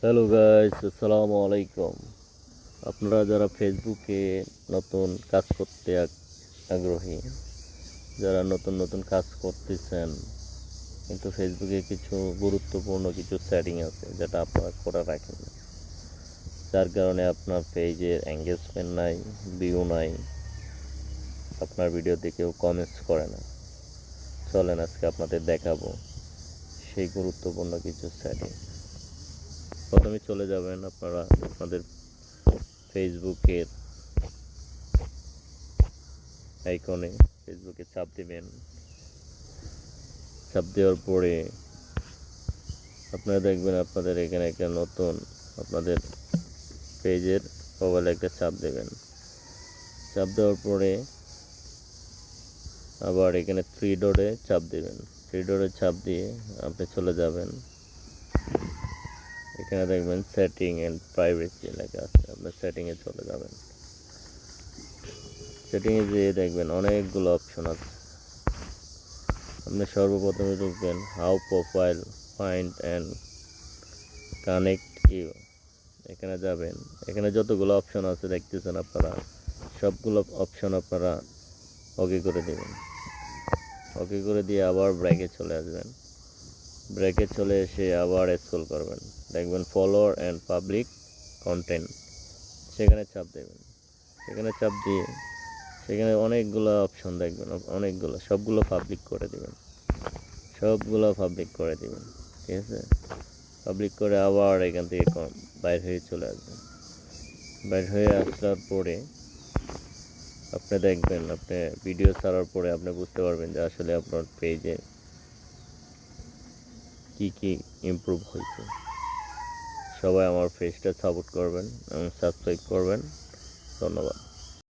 Hello guys, আসসালামু আলাইকুম। আপনারা যারা ফেসবুকে নতুন কাজ করতে আগ্রহী, যারা নতুন নতুন কাজ করতেছেন, কিন্তু ফেসবুকে কিছু গুরুত্বপূর্ণ কিছু সেটিং আছে যেটা আপনারা করে রাখেন না, যার কারণে আপনার পেজের এঙ্গেজমেন্ট নাই, ভিউ নাই, আপনার ভিডিওতে কেউ কমেন্টস করে না। চলেন আজকে আপনাদের দেখাবো সেই গুরুত্বপূর্ণ কিছু সেটিং। প্রথমে চলে যাবেন আপনারা আপনাদের ফেসবুকের আইকনে, ফেসবুকে চাপ দিবেন। চাপ দেওয়ার পরে আপনারা দেখবেন আপনাদের এখানে একটা নতুন আপনাদের পেজের মোবাইলে একটা চাপ দেবেন। চাপ দেওয়ার পরে আবার এখানে থ্রি ডটে চাপ দেবেন। থ্রি ডটে চাপ দিয়ে আপনি চলে যাবেন, এখানে দেখবেন সেটিং অ্যান্ড প্রাইভেসি লেখা আছে, আপনি সেটিংয়ে চলে যাবেন। সেটিংয়ে যেয়ে দেখবেন অনেকগুলো অপশন আছে। আপনি সর্বপ্রথমে দেখবেন how profile find and connect you, এখানে যাবেন। এখানে যতগুলো অপশন আছে দেখতেছেন আপনারা, সবগুলো অপশন আপনারা ওকে করে দেবেন। ওকে করে দিয়ে আবার ব্রেকে চলে আসবেন। ব্রেকে চলে এসে আবার স্ক্রল করবেন, দেখবেন ফলোয়ার অ্যান্ড পাবলিক কন্টেন্ট, সেখানে চাপ দেবেন। সেখানে চাপ দিয়ে সেখানে অনেকগুলো অপশন দেখবেন, সবগুলো পাবলিক করে দেবেন। সবগুলো পাবলিক করে দিবেন, ঠিক আছে। পাবলিক করে আবার এখান থেকে বাইর হয়ে চলে আসবেন। বাইর হয়ে আসার পরে আপনি দেখবেন, আপনি ভিডিও ছাড়ার পরে আপনি বুঝতে পারবেন যে আসলে আপনার পেজে কি কি ইমপ্রুভ হয়েছে। সবাই আমার পেজটা সাপোর্ট করবেন এবং সাবস্ক্রাইব করবেন। ধন্যবাদ।